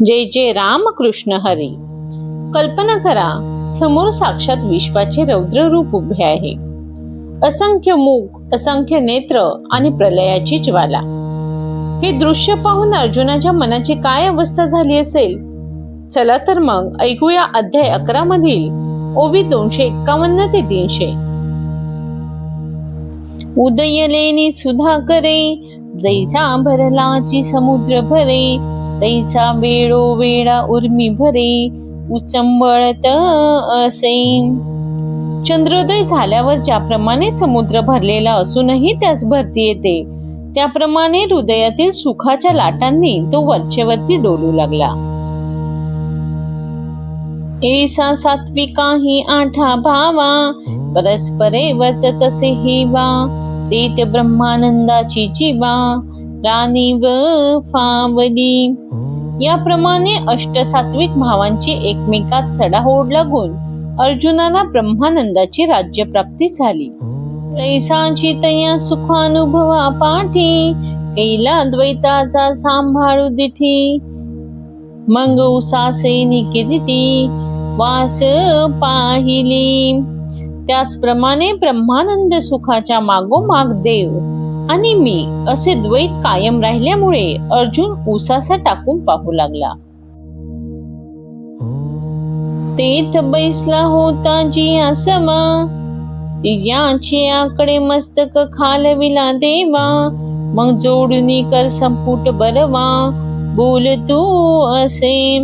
जय जय राम कृष्ण हरी. कल्पना करा, समोर साक्षात विश्वाचे रौद्र रूप उभे आहे. असंख्य मुख, असंख्य नेत्र आणि प्रलयाची ज्वाला. हे दृश्य पाहून अर्जुनाच्या मनाची काय अवस्था झाली असेल? चला तर मग ऐकूया अध्याय 11 मधील ओवी 251 ते 300. उदयलेनी सुधा करे, जैसा भरलाची समुद्र भरे, तैसा वेळो वेळा उर्मी भरे, उचंबळत असे. चंद्रोदय झाल्यावर ज्याप्रमाणे समुद्र भरलेला असूनही त्यास भरती येते, त्याप्रमाणे हृदयातील सुखाच्या लाटांनी तो वरचेवरती डोलू लागला. ऐसा सात्विकाही आठा भावा, परस्परे वर्ततसे हेवा, तेत ब्रह्मानंदाची जीवा, राणीव फावली. याप्रमाणे अष्टसात्विक भावांची एकमेकात चढाओढ लागून अर्जुनाला ब्रह्मानंदाची राज्यप्राप्ती झाली. तैसाची तया सुखानुभवा पाठी, कैला द्वैताचा सांभाळू दिठी, मग उसासे किरीटी वास पाहिली. त्याचप्रमाणे ब्रह्मानंद सुखाच्या मागोमाग देव आणि मी असे द्वैत कायम राहिल्यामुळे अर्जुन उसासा टाकून पाहू लागला. तेथ बैसला होता जिया समा, तिच्याची आकडे मस्तक खालविला देवा, मग जोडून कर संपुट बरवा, बोल तू असे.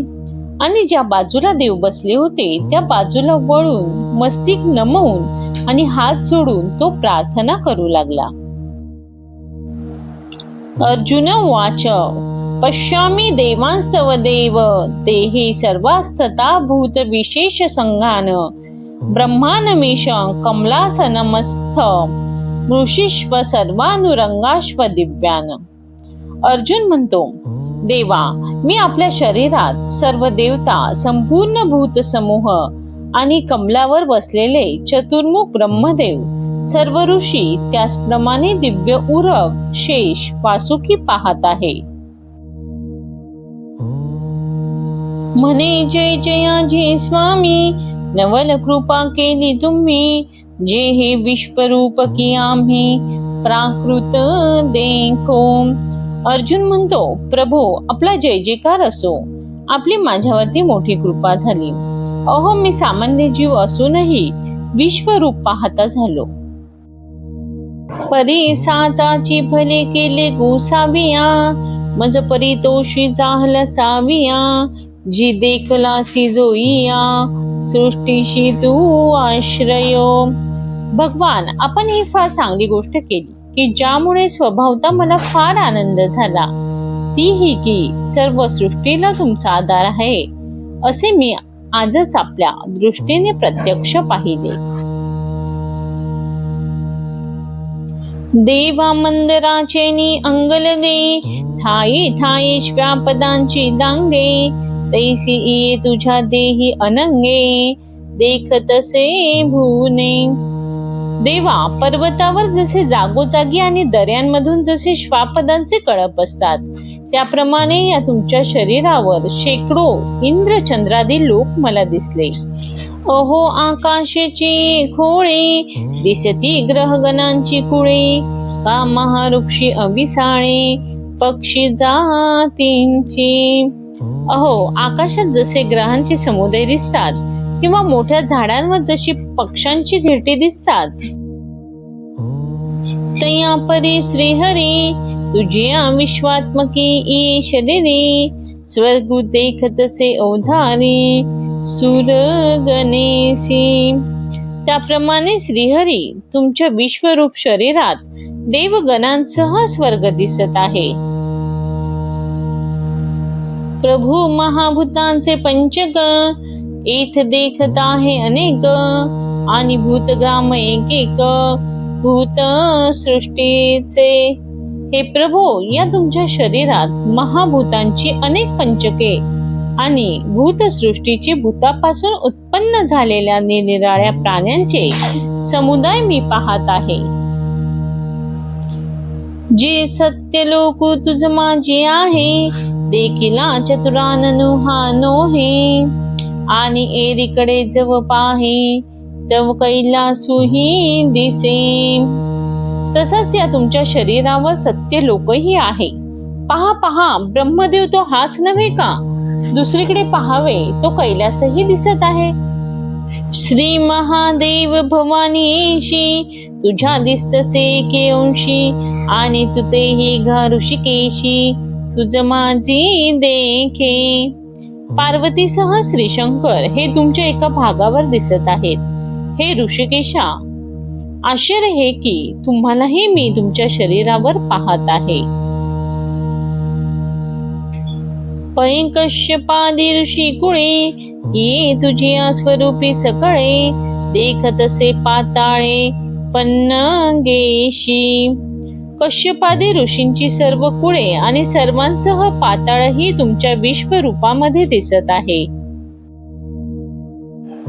आणि ज्या बाजूला देव बसले होते त्या बाजूला वळून मस्तिक नमवून आणि हात जोडून तो प्रार्थना करू लागला. अर्जुन वाच, पश्यामि देवांस्तव देव, देहे सर्वास्तथा भूत विशेष संघान, ब्रह्मानमेश कमलासनमस्थ, मृषीश्व सर्वानुरंगाश्व दिव्यान. अर्जुन म्हणतो, देवा, मी आपल्या शरीरात सर्व देवता, संपूर्ण भूत समूह आणि कमलावर बसलेले चतुर्मुख ब्रह्मदेव, सर्व ऋषी, त्याचप्रमाणे दिव्य उरग, शेष, वासुकी पाहत आहे. म्हणे, जय जयाजी स्वामी, नवल कृपा केली तुम्ही, जे हे विश्वरूप की आम्ही प्राकृत देखो. अर्जुन म्हणतो, प्रभो, आपला जय जयकार असो, आपली माझ्यावरती मोठी कृपा झाली. अहो, मी सामान्य जीव असूनही विश्वरूप पाहता झालो. परी साचाची भले केले गोसाविया, मज परितोषी जाहल साविया, जी देखलासी जोईया, सृष्टीशी तू आश्रयो. भगवान, आपण ही फार चांगली गोष्ट केली की ज्यामुळे स्वभावता मला फार आनंद झाला, ती ही की सर्व सृष्टीला तुमचा आधार आहे, असे मी आजच आपल्या दृष्टीने प्रत्यक्ष पाहिले. देवा मंदराचेनी अंगलगे, ठाई ठाई श्वापदांची दांगे, तैसी ये तुझ्या देही अनंगे, देखतसे भूने. देवा, पर्वतावर जसे जागोजागी आणि दऱ्यांमधून जसे श्वापदांचे कळप असतात, त्याप्रमाणे या तुमच्या शरीरावर शेकडो इंद्रचंद्रादी लोक मला दिसले. अहो, आकाशाची खोळे, दिसती ग्रहगणांची कुळे, का महावृक्षी अविसाळे, पक्षी जातींची. अहो, आकाशात जसे ग्रहांचे समुदाय दिसतात किंवा मोठ्या झाडांवर जशी पक्ष्यांची घरटी दिसतात, तया परी श्रीहरी, तुझ्या विश्वात्मकी ई शरीरे, स्वर्ग देखतसे अवधारी, सुरगणेसी. त्याप्रमाणे श्रीहरी तुमच्या विश्वरूप शरीरात देवगणांसह स्वर्ग दिसत आहे. प्रभू महाभूतांचे पंचक, इथ देखत आहे अनेक, आणि भूतग्राम एक एक, भूत सृष्टीचे. हे प्रभो, या तुमच्या शरीरात महाभूतांची अनेक पंचके आणि भूतसृष्टीची भूतापासून उत्पन्न झालेल्या निरनिराळ्या प्राण्यांचे समुदाय मी पाहत आहे. जे सत्य लोक तुझ माझे आहे, देखिला चतुराननु हानो हे, आणि एरीकडे जव पाहे तव कैलासुही दिसे. तसंच या तुमच्या शरीरावर सत्य लोकही आहे. पहा पहा, ब्रह्मदेव तो हाच नव्हे का? दुसरीकडे पहावे तो कैलासही दिसत आहे. श्री महादेव भवानीशी तुझ्या दिसतसे के अंशी, आणि तू तेही घा ऋषिकेशी तुझ माझी देखे. पार्वतीसह श्री शंकर हे तुमच्या एका भागावर दिसत आहेत. हे ऋषिकेशा, आश्चर्य हे की तुम्हालाही मी तुमच्या शरीरावर पाहत आहे. पै कश्यपादी ऋषी कुळे, ये तुझे स्वरूपी सकळे, देखतसे पाताळे पन्नगेशी. कश्यपादी ऋषींची सर्व कुळे आणि सर्वांसह पाताळही तुमच्या विश्वरूपामध्ये दिसत आहे.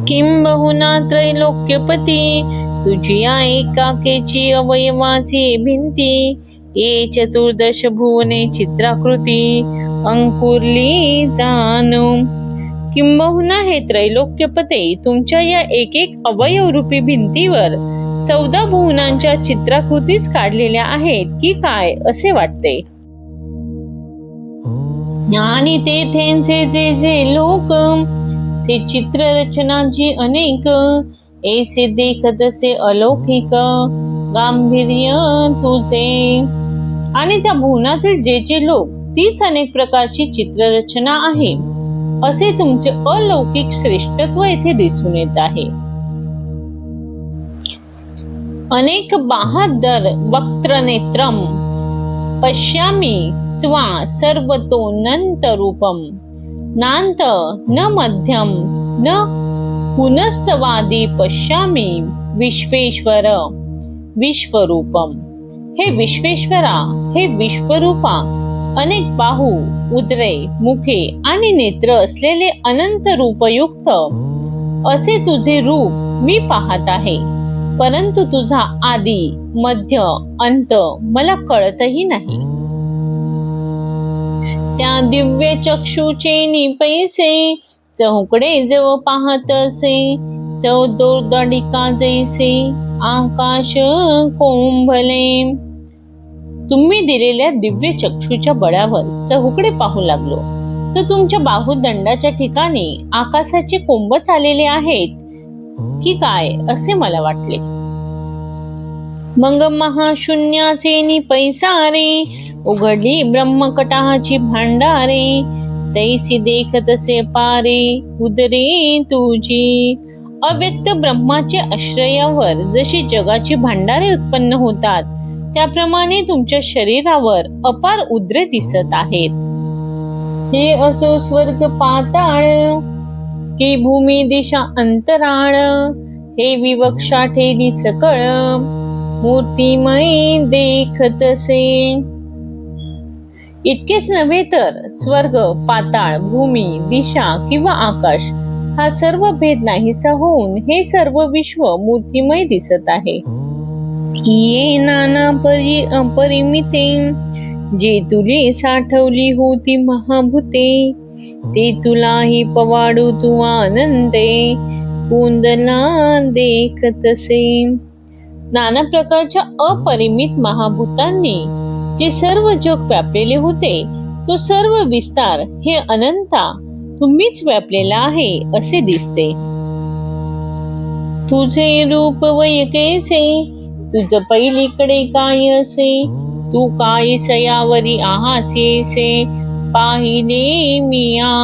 किंबहुना त्रैलोक्यपती, तुझिया एकाकेची अवयवाची भिंती, ये चतुर्दश भुवने चित्राकृती अंकुरली जाणू. किंबहुना हे त्रैलोक्यपते तुमच्या या एक एक अवयवरूपी भिंतीवर 14 भुवनांच्या चित्राकृतीच काढलेल्या आहेत की काय असे वाटते. आणि तेथेंचे जे जे लोक, ते चित्ररचनाची अनेक, ऐसे देखतसे अलौकिक गांभीर्य तुझे. आणि त्या भुवनातील जे जे लोक, तीच अनेक प्रकारची चित्ररचना आहे, असे तुमचे अलौकिक श्रेष्ठत्व येथे दिसून येत आहे. अनेक बहादर वक्त्रनेत्रम पश्यामि त्वा सर्वतोऽनंत रूपम, नान्त न मध्यम न पुनस्तवादी पश्यामि विश्वेश्वर विश्वरूपम. हे विश्वेश्वरा, हे विश्वरूपा, अनेक बाहू, उदरे, मुखे आणि नेत्र असलेले अनंत रूपयुक्त असे तुझे रूप मी पाहत आहे. परंतु तुझा आदी मध्य अंत मला कळतही नाही. त्या दिव्य चक्षुचे निपैसे चहुकडे जव पाहत असे, तो दोर्दंडिका जैसे आकाश कोंभले. तुम्ही दिलेल्या दिव्य चक्षुच्या बळावर चहुकडे पाहू लागलो, तर तुमच्या बाहुदंडाच्या ठिकाणी आकाशाचे कोंबच आलेले आहेत की काय असे मला वाटले. मग महाशून्याचे निपैसारे उघडली ब्रह्मकटाची भांडारे, तैसी देखतसे पारे उदरे तुझी. अव्यक्त ब्रह्माच्या आश्रयावर जशी जगाची भांडारे उत्पन्न होतात, त्याप्रमाणे तुमच्या शरीरावर अपार उदरे दिसत आहेत. हे असो स्वर्ग पाताळ की भूमी दिशा अंतराळ, हे विवक्षा ठेली सकळ मूर्तिमय देखतसे. इतकेच नव्हे तर स्वर्ग, पाताळ, भूमी, दिशा किंवा आकाश हा सर्व भेद नाहीसा होऊन हे सर्व विश्व मूर्तिमय दिसत आहे. ये नाना अपरिमिते, जे तुले साठवली होती महाभूते, ते तुलाही पवाडू तू आनंदे कुंदला देखतसे. नाना प्रकारच्या अपरिमित महाभूतांनी जे सर्व जग व्यापलेले होते, तो सर्व विस्तार हे अनंता तुम्हीच व्यापलेला आहे असे दिसते. तुझे रूप वय कैसे, तुझ पहिलीकडे काय असे, तू काय सयावरी आहासेसे पाहिले मिया.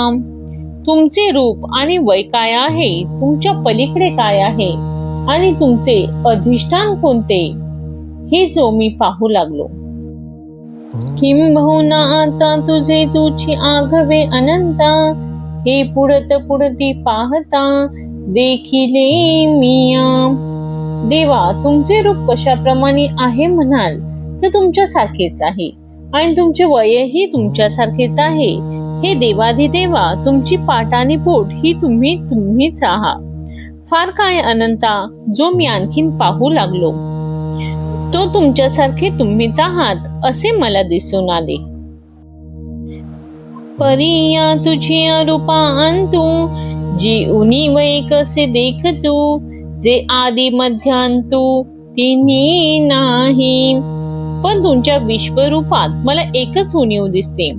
तुमचे रूप आणि वय काय आहे, तुमच्या पलीकडे काय आहे आणि तुमचे अधिष्ठान कोणते, हे जो मी पाहू लागलो. किंबहुना आता तुझे तुझी आघवे अनंता, हे पुढती पाहता देखिले मिया. देवा, तुमचे रूप कशाप्रमाणे आहे म्हणाल तर तुमच्यासारखेच आहे, आणि तुमचे वयही तुमच्यासारखेच आहे. हे देवाधिदेवा, तुमची पाठ आणि पोट ही तुम्हीच आहात. फार काय अनंता जो मी आणखीन पाहू लागलो, तो तुमच्यासारखे तुम्हीच आहात असे मला दिसून आले. परिया तुझी रूपांतू जी उनी कसे देख तू जे आदि मध्यांतू तिन्ही नाही. पण तुमच्या विश्वरूपात मला एकच उणीव दिसते,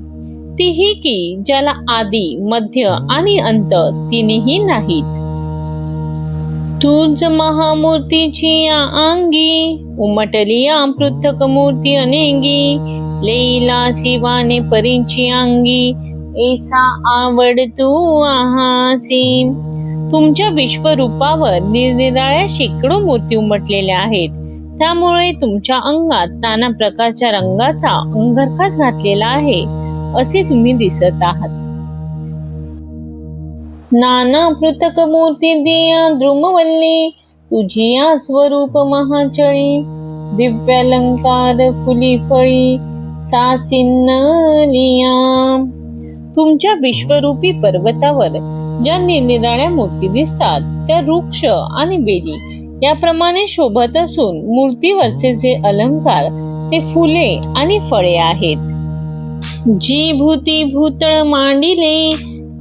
ती ही की ज्याला आदि मध्य आणि अंत तिन्ही नाहीत. तूच महामूर्तीची या अंगी उमटली या पृथक मूर्ती अनेगी. लैला शिवाने परींची अंगी ऐसा आवड तू आहासी. तुमच्या विश्वरूपावर निरनिराळ्या शेकडो मूर्ती उमटलेल्या आहेत, त्यामुळे तुमच्या अंगात नाना प्रकारच्या रंगाचा अंगरखास घातलेला आहे असे तुम्ही दिसत आहात. नाना पृथक मूर्ती दिया द्रुमवल्ली तुझिया स्वरूप महाचळी. दिव्यालंकार फुली फळी सासिन्नलिया. तुमच्या विश्वरूपी पर्वतावर ज्या निरनिराळ्या मूर्ती दिसतात त्या वृक्ष आणि बेली याप्रमाणे शोभत असून मूर्तीवरचे जे अलंकार ते फुले आणि फळे आहेत. जी भूती भूतळ मांडिले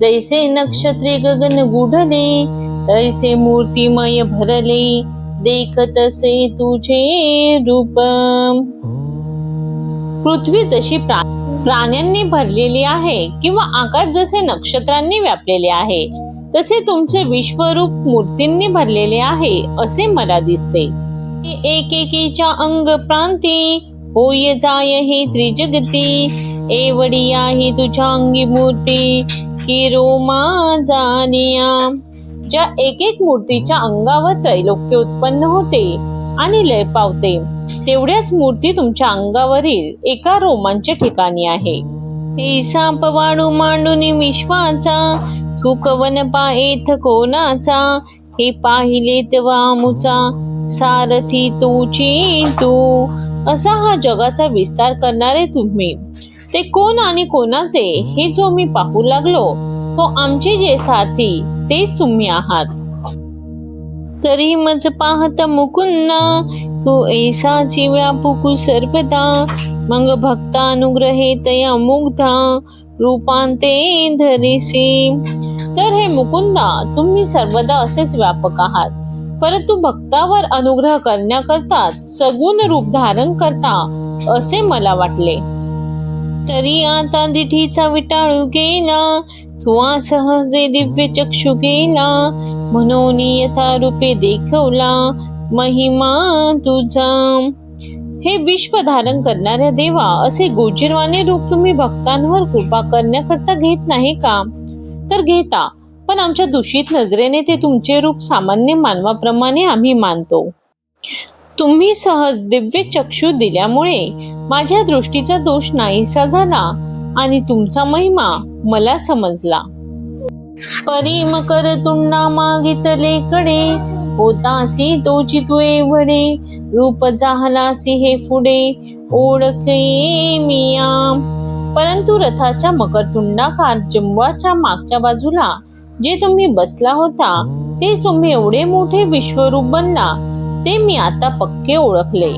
जैसे नक्षत्रे गगन गुढले तैसे मूर्तिमय भरले देखतसे तुझे रूप. पृथ्वी जशी प्राण्यांनी भरलेली आहे किंवा आकाश जसे नक्षत्रांनी व्यापलेले आहे तसे तुमचे विश्वरूप मूर्तींनी भरलेले आहे असे मला दिसते. एकेकीच्या अंग प्रांती होय जाय हे त्रिजगती. एवढी आहे तुझ्या अंगी मूर्ती की रोमा जानिया. ज्या एक एक मूर्तीच्या अंगावर त्रैलोक्य उत्पन्न होते आणि लय पावते तेवढ्याच मूर्ती तुमच्या अंगावरील एका रोमांच्या ठिकाणी आहे. ऐसा पवाडू मांडूनी विश्वाचा तू कवन पाएथ कोणाचा. हे पाहिले तेव्हा मुचा सारथी तुची तू. असा हा जगाचा विस्तार करणारे तुम्ही ते कोण आणि कोणाचे हे जो मी पाहू लागलो तो आमचे जे साथी तेच तुम्ही आहात. तरी मज पाहत मुकुंदा तू ऐसाची व्यापुकू सर्वदा. मग भक्तानुग्रहे तया मुग्धा रूपांते धरिसी. तर हे मुकुंदा तुम्ही सर्वदा असेच व्यापक आहात, परंतु भक्तावर अनुग्रह करण्याकरता सगुण रूप धारण करता असे मला वाटले. तरी आता दिठीचा विटाळू गेला तुवा सहजे दिव्य चक्षु गेला. म्हणून यथा रूपे देखवला महिमा तुझा. हे विश्व धारण करणाऱ्या देवा असे गोचरवाने रूप तुम्ही भक्तांवर कृपा करण्याकरता घेत नाही का? तर घेता, पण आमच्या दूषित नजरेने ते तुमचे रूप सामान्य मानवाप्रमाणे आम्ही मानतो. तुम्ही सहज दिव्य चक्षु दिल्यामुळे माझ्या दृष्टीचा दोष नाहीसा झाला आणि तुमचा महिमा मला समजला. परी मकर तुंडा मागितले कडे होतासी तोची तू एवढे. रूप जाहलासी हे पुढे ओळखे मिया. परंतु रथाच्या मकरतुंडाकार जंबवाच्या मागच्या बाजूला जे तुम्ही बसला होता ते तुम्ही एवढे मोठे विश्वरूप बनला ते मी आता पक्के ओळखले.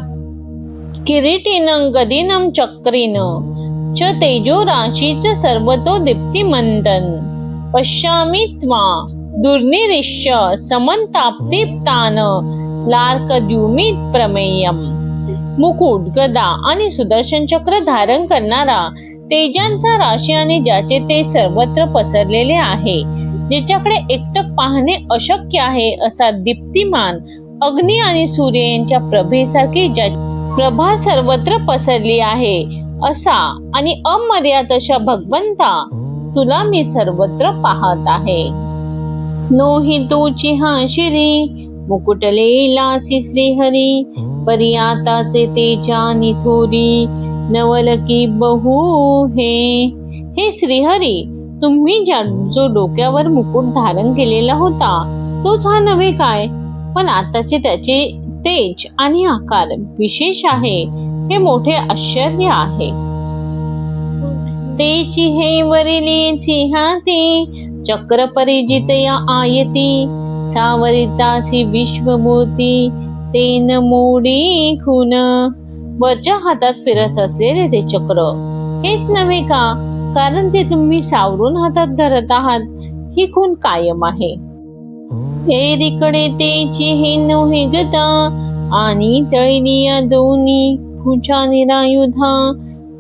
किरीटिनं गदिनं चक्रेनं च तेजो राशीच सर्वतो दीप्तिमंतन. पश्यामि त्वा दुर्निरीश्य समंताप्तिप्तान लार्कद्युमित प्रमेयम. मुकुट, गदा आणि सुदर्शन चक्र धारण करणारा तेजांचा राशी आणि ज्याचे ते सर्वत्र पसरलेले आहे, ज्याच्याकडे एकटक पाहणे अशक्य आहे असा दीप्तिमान अग्नी आणि सूर्य यांच्या प्रभेसारखी ज्या प्रभा सर्वत्र पसरली आहे असा आणि अमर्याद अशा भगवंता तुला मी सर्वत्र पाहत आहे. नोही तुची हा शिरी मुकुटलेलासी श्रीहरी. पर्याताचे तेजा निथोरी नवलकी बहु हे. हे श्रीहरी, तुम्ही जो डोक्यावर मुकुट धारण केलेला होता तोच हा नव्हे काय? पण आताचे त्याचे तेज आणि आकार विशेष आहे, हे मोठे आश्चर्य आहे. तेची हे वरिलेची हाती चक्र परिजित या आयती. सावरितासी विश्वमूर्ती तेन मोडी खून. वरच्या हातात फिरत असलेले ते चक्र हेच नव्हे का? कारण ते तुम्ही सावरून हातात धरत आहात ही खूण कायम आहे. एरीकडे तेची हे नोहे गदा आणि तळणी या दोन्ही भुजा निरायुधा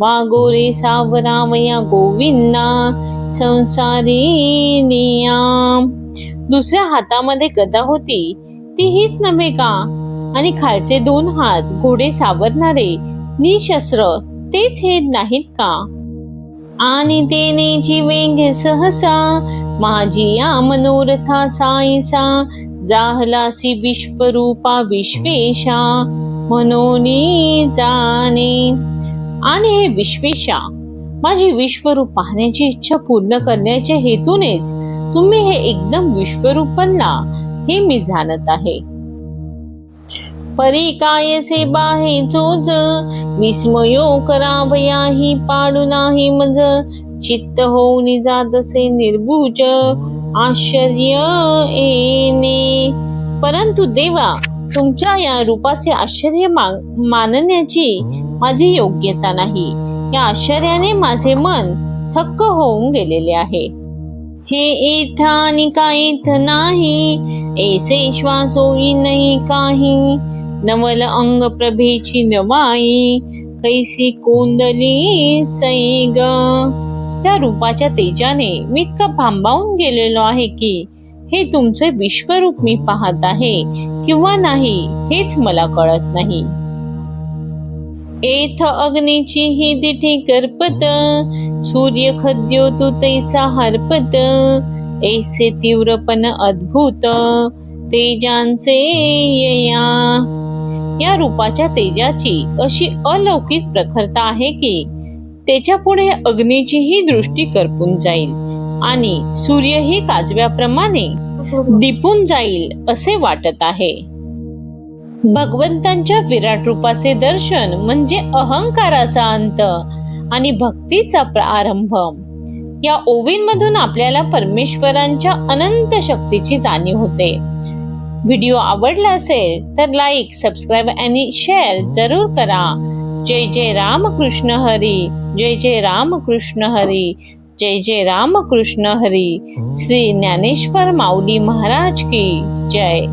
वागोरे सावरावया गोविंदा संसारी निया. दुसऱ्या हातामध्ये गदा होती ती हीच नव्हे का, आणि खालचे 2 हात घोडे सावरणारे निशस्त्र तेच हे नाहीत का. आणि तेने जीवेंगे सहसा माझी या मनोरथा साईसा जाहलासी विश्वरूपा विश्वेशा मनोनी जाणे. आणि हे विश्वेशा, माझी विश्वरूप पाहण्याची इच्छा पूर्ण करण्याच्या हेतूनेच तुम्ही हे एकदम विश्वरूप बनला हे मी जाणत आहे. परी काय से बाहे चोज विस्मयो करावया ही पाडू नाही मज चित्त होऊन जातसे निर्भुज आश्चर्य येणे. परंतु देवा, तुमच्या या रूपाचे आश्चर्य मानण्याची माझी योग्यता नाही. या आश्चर्याने माझे मन थक्क होऊन गेलेले आहे. हे इथ आणि काहीथ नाही ऐसे श्वास होई नाही काही नवल अंग प्रभेची नवाई कैसी कोंदली सैग. त्या रूपाच्या तेजाने मी इतका भांबावून गेलेलो आहे की हे तुमचे विश्वरूप मी पाहत आहे किंवा नाही हेच मला कळत नाही. एथ अग्नीची ही दिठी करपत सूर्य खद्यो तू तैसा हरपत ऐसे तीव्रपण अद्भुत तेजांचे येया. या रूपाच्या तेजाची अशी अलौकिक प्रखरता आहे की त्याच्या पुढे अग्नीचीही दृष्टी करपून जाईल आणि सूर्यही काजव्याप्रमाणे दिपून जाईल असे वाटत आहे. भगवंतांच्या विराट रूपाचे दर्शन म्हणजे अहंकाराचा अंत आणि भक्तीचा प्रारंभ. या ओवींमधून आपल्याला परमेश्वरांच्या अनंत शक्तीची जाणीव होते. व्हिडिओ आवडला असेल तर लाईक, सबस्क्राईब आणि शेअर जरूर करा. जय जय रामकृष्ण हरी, जय जय रामकृष्ण हरी, जय जय रामकृष्ण हरी. श्री ज्ञानेश्वर माऊली महाराज की जय.